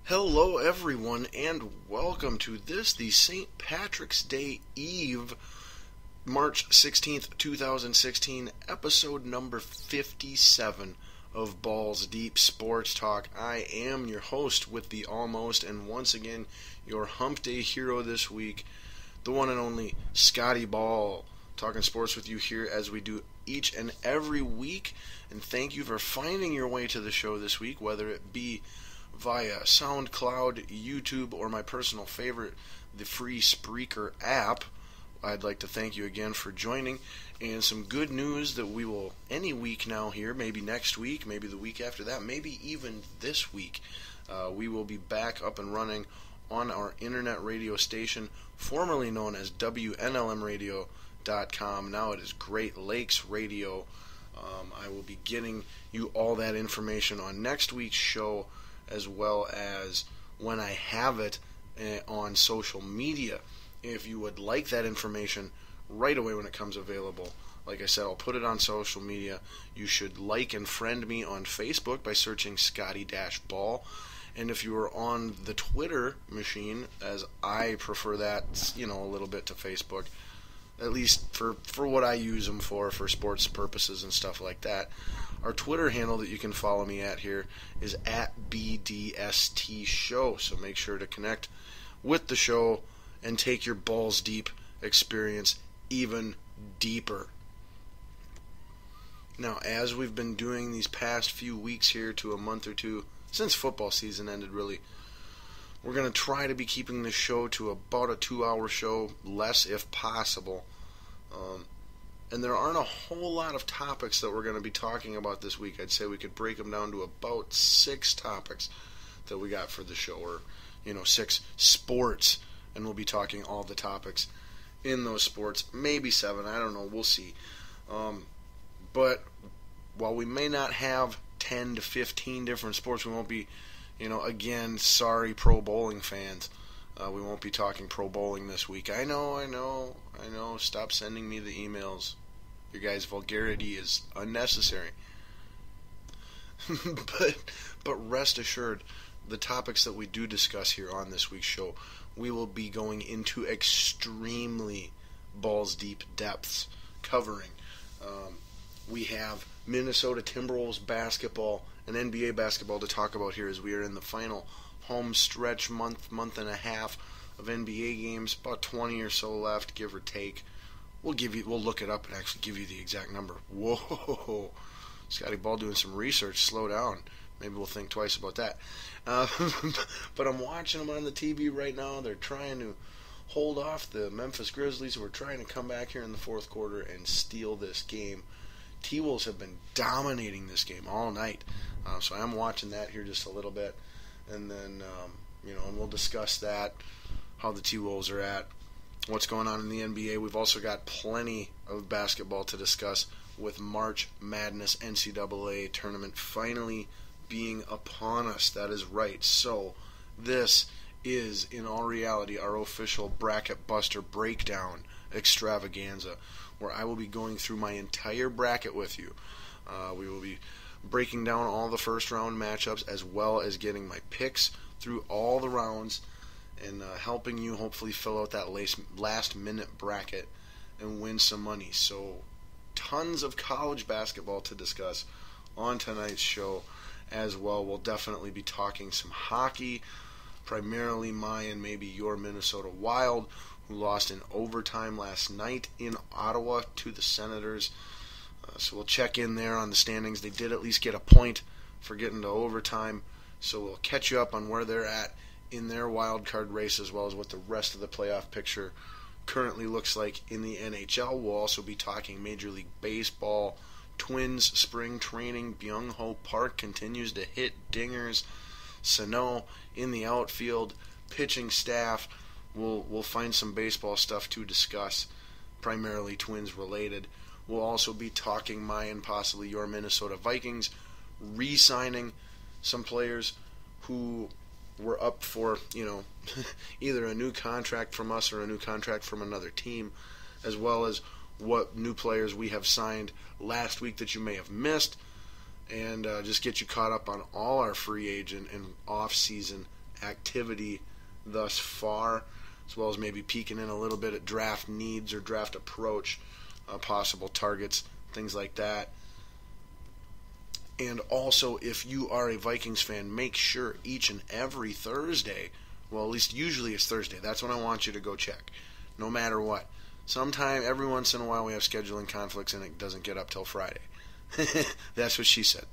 Hello, everyone, and welcome to the St. Patrick's Day Eve, March 16th, 2016, episode number 57 of Balls Deep Sports Talk. I am your host with the almost, and once again, your hump day hero this week, the one and only Scotty Ball, talking sports with you here as we do each and every week. And thank you for finding your way to the show this week, whether it be via SoundCloud, YouTube, or my personal favorite, the free Spreaker app. I'd like to thank you again for joining. And some good news that we will, any week now here, maybe next week, maybe the week after that, maybe even this week, we will be back up and running on our internet radio station, formerly known as WNLMradio.com. Now it is Great Lakes Radio. I will be getting you all that information on next week's show, as well as when I have it on social media. If you would like that information right away when it comes available, like I said, I'll put it on social media. You should like and friend me on Facebook by searching Scotty-Ball. And if you are on the Twitter machine, as I prefer that, a little bit to Facebook, at least for what I use them for sports purposes and stuff like that. Our Twitter handle that you can follow me at here is at BDST Show. So make sure to connect with the show and take your balls deep experience even deeper. Now, as we've been doing these past few weeks here to a month or two, since football season ended really, we're going to try to be keeping this show to about a 2-hour show, less if possible. And there aren't a whole lot of topics that we're going to be talking about this week. I'd say we could break them down to about 6 topics that we got for the show, or 6 sports, and we'll be talking all the topics in those sports. Maybe 7, I don't know, we'll see. But while we may not have 10 to 15 different sports, we won't be, again, sorry pro bowling fans, we won't be talking pro bowling this week. I know, stop sending me the emails. Your guys' vulgarity is unnecessary. But rest assured, the topics that we do discuss here on this week's show, we will be going into extremely balls deep depths, covering. We have Minnesota Timberwolves basketball and NBA basketball to talk about here, as we are in the final home stretch month and a half of NBA games, about 20 or so left, give or take. We'll look it up and actually give you the exact number. Whoa, Scotty Ball doing some research. Slow down. Maybe we'll think twice about that. But I'm watching them on the TV right now. They're trying to hold off the Memphis Grizzlies, who are trying to come back here in the fourth quarter and steal this game. T-Wolves have been dominating this game all night. So I'm watching that here just a little bit. And then, and we'll discuss that, how the T-Wolves are at, what's going on in the NBA. We've also got plenty of basketball to discuss, with March Madness NCAA tournament finally being upon us. That is right. So this is, in all reality, our official Bracket Buster Breakdown extravaganza, where I will be going through my entire bracket with you. We will be breaking down all the first round matchups, as well as getting my picks through all the rounds, and helping you hopefully fill out that last minute bracket and win some money. So tons of college basketball to discuss on tonight's show as well. We'll definitely be talking some hockey, primarily my and maybe your Minnesota Wild, who lost in overtime last night in Ottawa to the Senators. So we'll check in there on the standings. They did at least get a point for getting to overtime, so we'll catch you up on where they're at in their wild card race, as well as what the rest of the playoff picture currently looks like in the NHL. We'll also be talking Major League Baseball, Twins spring training. Byung-Ho Park continues to hit dingers. Sano in the outfield, pitching staff. We'll find some baseball stuff to discuss, primarily Twins related. We'll also be talking my and possibly your Minnesota Vikings re-signing some players who were up for, either a new contract from us or a new contract from another team, as well as what new players we have signed last week that you may have missed, and just get you caught up on all our free agent and off-season activity thus far, as well as maybe peeking in a little bit at draft needs or draft approach, possible targets, things like that. And also, if you are a Vikings fan, make sure each and every Thursday, well, at least usually it's Thursday, that's when I want you to go check, no matter what. Sometime, every once in a while, we have scheduling conflicts and it doesn't get up till Friday. That's what she said.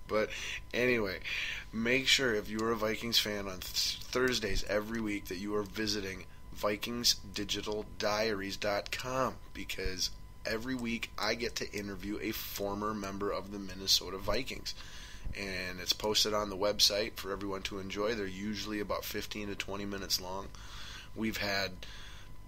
But anyway, make sure if you are a Vikings fan on Thursdays every week that you are visiting VikingsDigitalDiaries.com, because every week I get to interview a former member of the Minnesota Vikings. And it's posted on the website for everyone to enjoy. They're usually about 15 to 20 minutes long.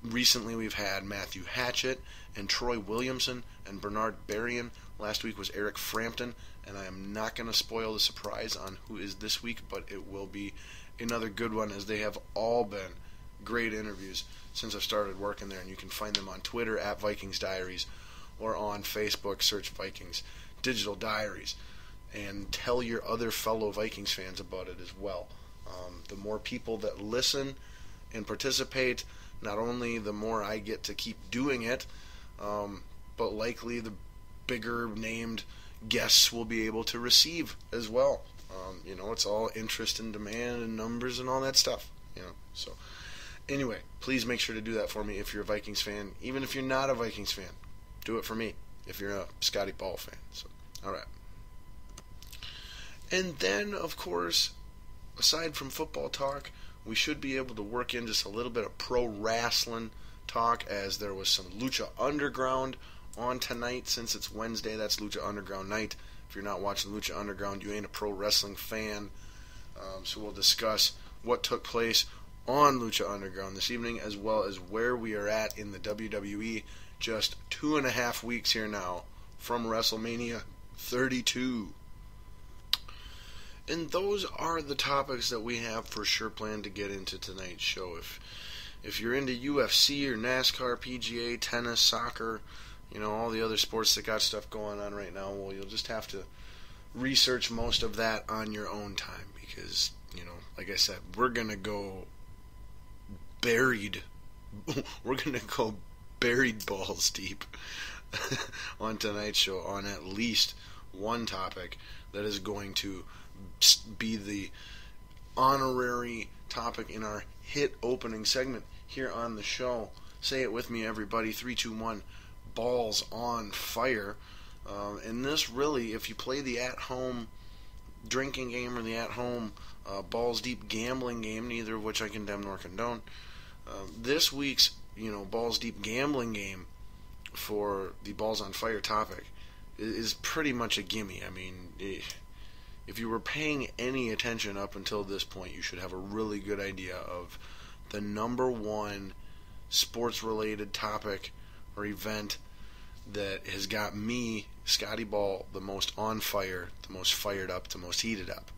Recently we've had Matthew Hatchett and Troy Williamson and Bernard Berrien. Last week was Eric Frampton, and I am not going to spoil the surprise on who is this week, but it will be another good one, as they have all been great interviews since I've started working there. And you can find them on Twitter at Vikings Diaries, or on Facebook, search Vikings Digital Diaries. And tell your other fellow Vikings fans about it as well. The more people that listen and participate, not only the more I get to keep doing it, but likely the bigger named guests will be able to receive as well. It's all interest and demand and numbers and all that stuff. So anyway, please make sure to do that for me if you're a Vikings fan. Even if you're not a Vikings fan, do it for me if you're a Scotty Ball fan. So, all right. And then, of course, aside from football talk, we should be able to work in just a little bit of pro wrestling talk, as there was some Lucha Underground on tonight. Since it's Wednesday, that's Lucha Underground night. If you're not watching Lucha Underground, you ain't a pro wrestling fan. So we'll discuss what took place on Lucha Underground this evening, as well as where we are at in the WWE, just 2.5 weeks here now from WrestleMania 32. And those are the topics that we have for sure planned to get into tonight's show. If you're into UFC or NASCAR, PGA, tennis, soccer, all the other sports that got stuff going on right now, well, you'll just have to research most of that on your own time, because, like I said, we're going to go buried balls deep on tonight's show on at least one topic that is going to be the honorary topic in our hit opening segment here on the show. Say it with me, everybody. 3, 2, 1. Balls on fire. And this really, if you play the at-home drinking game or the at-home balls deep gambling game, neither of which I condemn nor condone, this week's balls deep gambling game for the balls on fire topic is pretty much a gimme. I mean, if you were paying any attention up until this point, you should have a really good idea of the number one sports-related topic or event that has got me, Scotty Ball, the most on fire, the most fired up, the most heated up.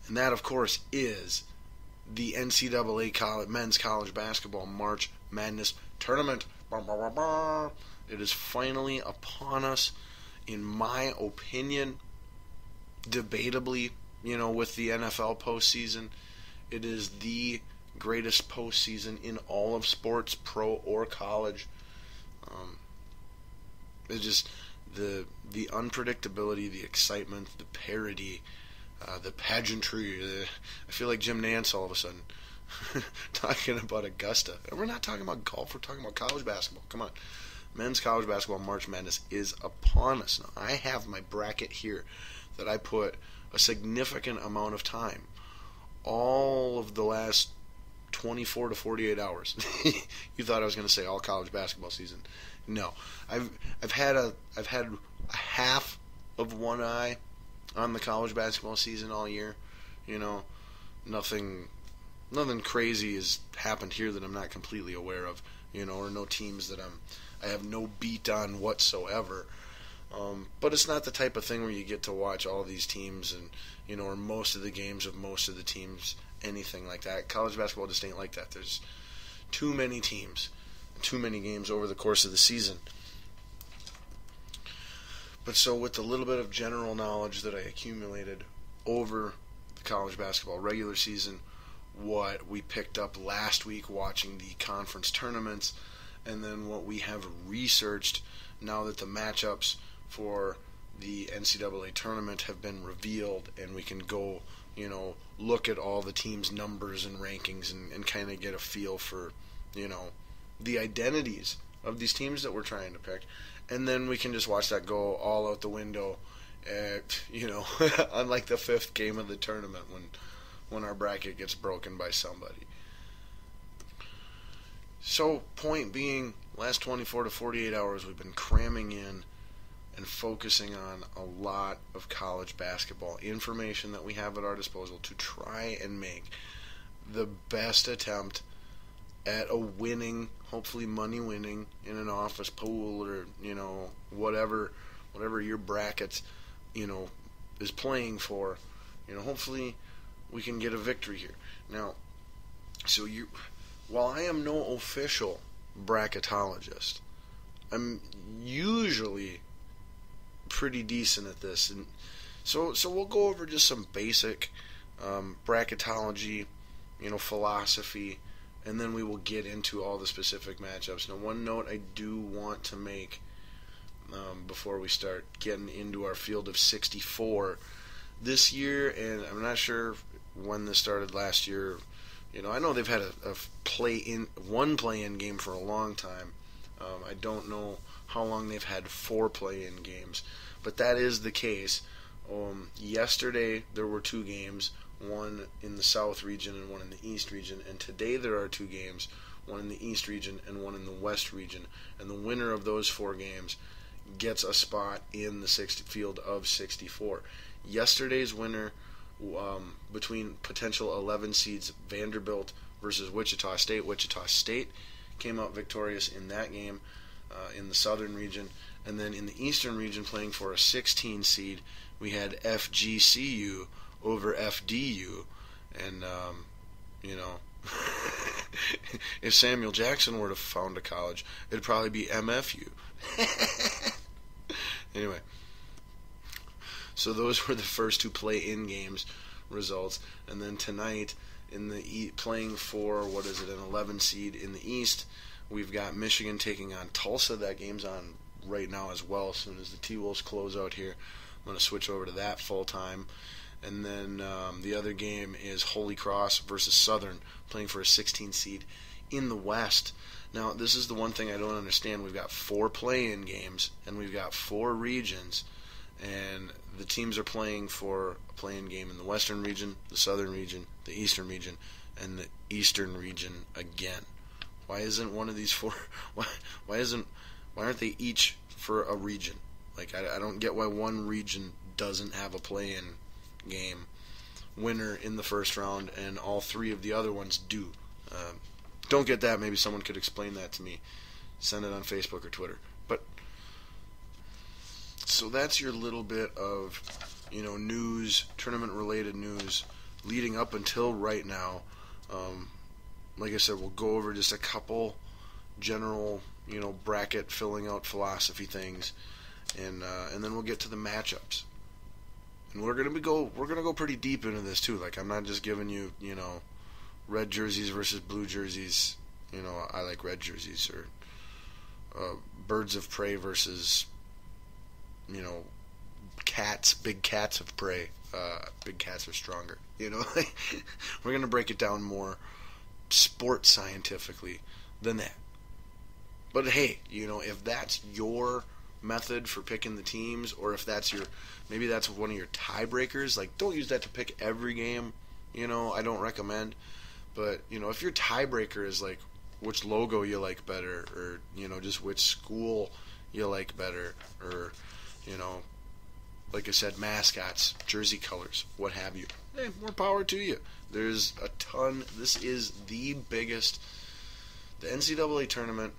And that, of course, is the NCAA men's college basketball March Madness tournament. It is finally upon us, in my opinion. Debatably, with the NFL postseason, it is the greatest postseason in all of sports, pro or college. It's just the unpredictability, the excitement, the parody, the pageantry. I feel like Jim Nantz all of a sudden talking about Augusta. And we're not talking about golf, we're talking about college basketball. Come on. Men's college basketball March Madness is upon us. Now, I have my bracket here that I put a significant amount of time, all of the last 24 to 48 hours. You thought I was going to say all college basketball season. No. I've had a half of one eye on the college basketball season all year. Nothing crazy has happened here that I'm not completely aware of, or no teams that I have no beat on whatsoever. But it's not the type of thing where you get to watch all these teams and, or most of the games of most of the teams, anything like that. College basketball just ain't like that. There's too many teams, too many games over the course of the season. But so with the little bit of general knowledge that I accumulated over the college basketball regular season, what we picked up last week watching the conference tournaments, and then what we have researched now that the matchups for the NCAA tournament have been revealed, and we can go, look at all the teams' numbers and rankings and kind of get a feel for, the identities of these teams that we're trying to pick. And then we can just watch that go all out the window at, unlike the fifth game of the tournament when our bracket gets broken by somebody. So, point being, last 24 to 48 hours we've been cramming in and focusing on a lot of college basketball information that we have at our disposal to try and make the best attempt at a winning, hopefully money winning in an office pool or, whatever your bracket, is playing for. Hopefully we can get a victory here. Now, while I am no official bracketologist, I'm usually pretty decent at this, and so we'll go over just some basic bracketology, philosophy, and then we will get into all the specific matchups. Now, one note I do want to make before we start getting into our field of 64 this year, and I'm not sure when this started last year. I know they've had a play-in game for a long time. I don't know how long they've had 4 play-in games, but that is the case. Yesterday there were 2 games, one in the South region and one in the East region, and today there are 2 games, one in the East region and one in the West region, and the winner of those 4 games gets a spot in the field of 64. Yesterday's winner, between potential 11 seeds Vanderbilt versus Wichita State. Wichita State came out victorious in that game in the Southern region. And then in the Eastern region, playing for a 16 seed, we had FGCU over FDU. And, if Samuel Jackson were to found a college, it'd probably be MFU. Anyway. So those were the first 2 play-in games results. And then tonight, in the playing for, an 11 seed in the East, we've got Michigan taking on Tulsa. That game's on right now as well. As soon as the T-Wolves close out here, I'm going to switch over to that full-time. And then the other game is Holy Cross versus Southern, playing for a 16 seed in the West. Now, this is the one thing I don't understand. We've got 4 play-in games, and we've got 4 regions. And the teams are playing for a play-in game in the Western region, the Southern region, the Eastern region, and the Eastern region again. Why isn't one of these 4? Why aren't they each for a region? Like, I don't get why one region doesn't have a play-in game winner in the first round, and all 3 of the other ones do. Don't get that. Maybe someone could explain that to me. Send it on Facebook or Twitter. But so that's your little bit of, news, tournament-related news leading up until right now. Like I said, we'll go over just a couple general, bracket filling out philosophy things, and then we'll get to the matchups. And we're gonna go pretty deep into this too. Like, I'm not just giving you, red jerseys versus blue jerseys. I like red jerseys, or birds of prey versus, cats, big cats of prey. Big cats are stronger. We're going to break it down more sports scientifically than that. But hey, if that's your method for picking the teams, or if that's maybe that's one of your tiebreakers, like, don't use that to pick every game. I don't recommend. But, if your tiebreaker is like which logo you like better, or, just which school you like better, or, like I said, mascots, jersey colors, what have you. Hey, more power to you. There's a ton. This is the biggest. The NCAA tournament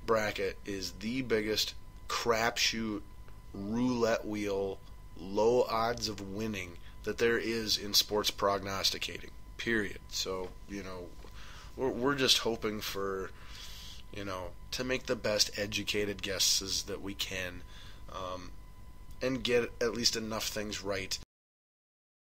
bracket is the biggest crapshoot, roulette wheel, low odds of winning that there is in sports prognosticating. Period. So, we're just hoping for, to make the best educated guesses that we can. and get at least enough things right